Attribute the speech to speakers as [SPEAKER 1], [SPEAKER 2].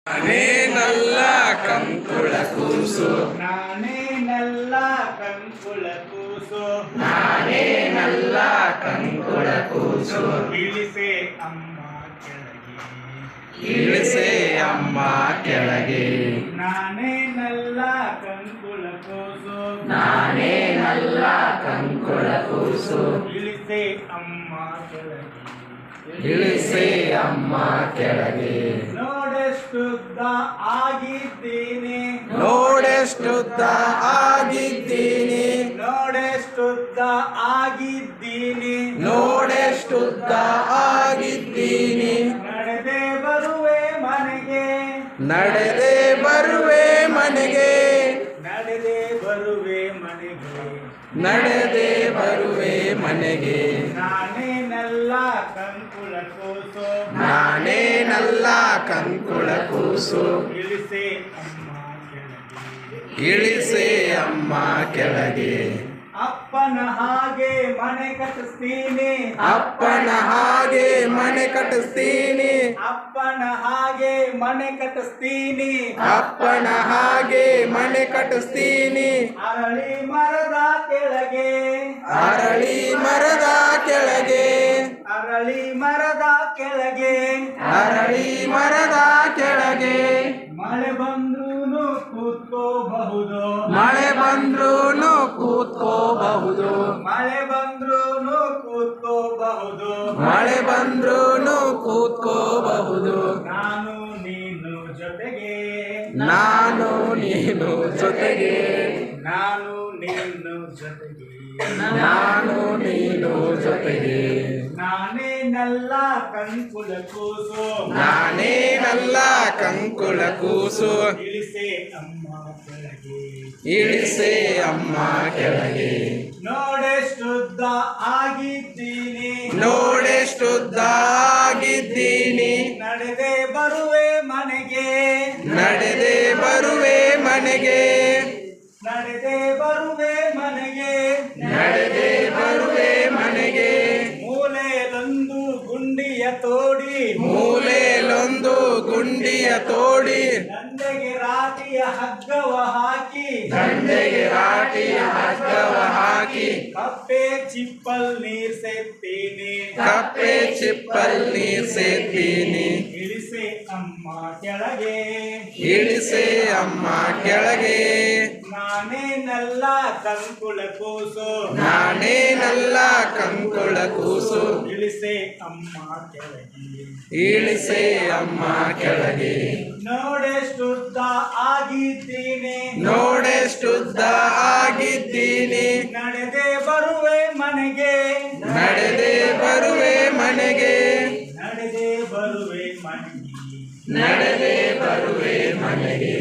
[SPEAKER 1] ನಾನೇನಲ್ಲ ಕಂಕುಳ ಕೂಸು,
[SPEAKER 2] ನಾನೇನಲ್ಲ ಕಂಕುಳ ಕೂಸು,
[SPEAKER 1] ನಾನೇನಲ್ಲ ಕಂಕುಳ ಕೂಸು.
[SPEAKER 2] ಇಳಿಸೆ ಅಮ್ಮ ಕೆಳಗೆ,
[SPEAKER 1] ಇಳಿಸೆ ಅಮ್ಮ ಕೆಳಗೆ.
[SPEAKER 2] ನಾನೇನಲ್ಲ ಕಂಕುಳ ಕೂಸು,
[SPEAKER 1] ನಾನೇನಲ್ಲ ಕಂಕುಳ ಕೂಸು.
[SPEAKER 2] ಇಳಿಸೆ ಅಮ್ಮ ಕೆಳಗೆ,
[SPEAKER 1] ಇಳಿಸೆ ಅಮ್ಮ ಕೆಳಗೆ.
[SPEAKER 2] ನೋಡೆಷ್ಟುದ್ದ ಆಗಿದ್ದೀನಿ,
[SPEAKER 1] ನೋಡೆಷ್ಟುದ್ದ ಆಗಿದ್ದೀನಿ,
[SPEAKER 2] ನೋಡೆಷ್ಟುದ್ದ ಆಗಿದ್ದೀನಿ,
[SPEAKER 1] ನೋಡೆಷ್ಟುದ್ದ ಆಗಿದ್ದೀನಿ.
[SPEAKER 2] ನಡೆದೇ ಬರುವೆ ಮನೆಗೆ,
[SPEAKER 1] ನಡೆದೇ ಬರುವೆ ಮನೆಗೆ,
[SPEAKER 2] ನಡೆದೇ ಬರುವೆ ಮನೆಗೆ,
[SPEAKER 1] ನಡೆದೇ ಬರುವೆ ಮನೆಗೆ.
[SPEAKER 2] ನಾನೇನಲ್ಲ ಕಂಕುಳ ಕೂಸು,
[SPEAKER 1] ನಾನೇನಲ್ಲ ಕಂಕುಳ ಕೂಸು.
[SPEAKER 2] ಇಳಿಸೆ ಅಮ್ಮ ಕೆಳಗೆ,
[SPEAKER 1] ಇಳಿಸೆ ಅಮ್ಮ ಕೆಳಗೆ.
[SPEAKER 2] ಅಪ್ಪನ ಹಾಗೆ ಮನೆ ಕಟ್ಟಿಸ್ತೀನಿ,
[SPEAKER 1] ಅಪ್ಪನ ಹಾಗೆ ಮನೆ ಕಟ್ಟಿಸ್ತೀನಿ,
[SPEAKER 2] ಅಪ್ಪನ ಹಾಗೆ ಮನೆ ಕಟ್ಟಿಸ್ತೀನಿ,
[SPEAKER 1] ಅಪ್ಪನ ಹಾಗೆ ಮನೆ ಕಟ್ಟಿಸ್ತೀನಿ.
[SPEAKER 2] ಅರಳಿ ಮರದ ಕೆಳಗೆ,
[SPEAKER 1] ಅರಳಿ ಮರದ ಕೆಳಗೆ,
[SPEAKER 2] ಅರಳಿ ಮರದ ಕೆಳಗೆ,
[SPEAKER 1] ಅರಳಿ ಮರದ ಕೆಳಗೆ.
[SPEAKER 2] ಮಳೆ ಬಂದ್ರೂನು ಕೂತ್ಕೋಬಹುದು,
[SPEAKER 1] ಮಳೆ ಬಂದ್ರೂನು ಕೂತ್ಕೋಬಹುದು,
[SPEAKER 2] ಮಳೆ ಬಂದ್ರೂನು ಕೂತ್ಕೋಬಹುದು,
[SPEAKER 1] ಮಳೆ ಬಂದ್ರೂನು ಕೂತ್ಕೋಬಹುದು.
[SPEAKER 2] ನಾನು ನೀನು ಜೊತೆಗೆ,
[SPEAKER 1] ನಾನು ನೀನು ಜೊತೆಗೆ,
[SPEAKER 2] ನಾನು ನೀನು ಜೊತೆಗೆ,
[SPEAKER 1] ನಾನು ನೀನು ಜೊತೆಗೆ.
[SPEAKER 2] ನಾನೇನಲ್ಲ ಕಂಕುಳ ಕೂಸು,
[SPEAKER 1] ನಾನೇನಲ್ಲ ಕಂಕುಳ ಕೂಸು.
[SPEAKER 2] ಇಳಿಸೆ ಅಮ್ಮ ಕೆಳಗೆ,
[SPEAKER 1] ಇಳಿಸೆ ಅಮ್ಮ ಕೆಳಗೆ.
[SPEAKER 2] ನೋಡೆಷ್ಟುದ್ದ ಆಗಿದ್ದೀನಿ,
[SPEAKER 1] ನೋಡೆಷ್ಟುದ್ದ ಆಗಿದ್ದೀನಿ,
[SPEAKER 2] ನಡೆದೇ ಬರುವೆ ಮನೆಗೆ,
[SPEAKER 1] ನಡೆದೇ ಬರುವೆ ಮನೆಗೆ,
[SPEAKER 2] ನಡೆದೇ ಬರುವೆ ಮನೆಗೆ,
[SPEAKER 1] ನಡೆದೇ ಬರುವೆ ಮನೆಗೆ.
[SPEAKER 2] ಮೂಲೆಯಲ್ಲೊಂದು ಗುಂಡಿಯ ತೋಡಿ,
[SPEAKER 1] ಮೂಲೆಯಲ್ಲೊಂದು ಗುಂಡಿಯ ತೋಡಿ,
[SPEAKER 2] ದಂಡೆಗೆ ರಾಟಿಯ ಹಗ್ಗವ ಹಾಕಿ,
[SPEAKER 1] ದಂಡೆಗೆ ರಾಟಿಯ ಹಗ್ಗವ ಹಾಕಿ,
[SPEAKER 2] ಕಪ್ಪೆ ಚಿಪ್ಪಲ್ ನೀರ್ ಸೇರ್ತೀನಿ,
[SPEAKER 1] ಕಪ್ಪೆ ಚಿಪ್ಪಲ್ ನೀರ್ ಸೇರ್ತೀನಿ.
[SPEAKER 2] ಇಳಿಸೆ ಅಮ್ಮ ಕೆಳಗೆ,
[SPEAKER 1] ಇಳಿಸೆ ಅಮ್ಮ ಕೆಳಗೆ.
[SPEAKER 2] ನಾನೇನಲ್ಲ ಕಂಕುಳ ಕೂಸು,
[SPEAKER 1] ನಾನೇನಲ್ಲ ಕಂಕುಳ ಕೂಸು.
[SPEAKER 2] ಇಳಿಸೆ ಅಮ್ಮ ಕೆಳಗೆ,
[SPEAKER 1] ಇಳಿಸೆ ಅಮ್ಮ ಕೆಳಗೆ.
[SPEAKER 2] ನೋಡೆಷ್ಟುದ್ದ ಆಗಿದ್ದೀನಿ,
[SPEAKER 1] ನೋಡೆಷ್ಟುದ್ದ ಆಗಿದ್ದೀನಿ,
[SPEAKER 2] ನಡೆದೇ ಬರುವೆ ಮನೆಗೆ,
[SPEAKER 1] ನಡೆದೇ ಬರುವೆ ಮನೆಗೆ,
[SPEAKER 2] ನಡೆದೇ ಬರುವೆ ಮನೆಗೆ.
[SPEAKER 1] ನಡೆದೇ ಬರುವೆ ಮನೆಗೆ.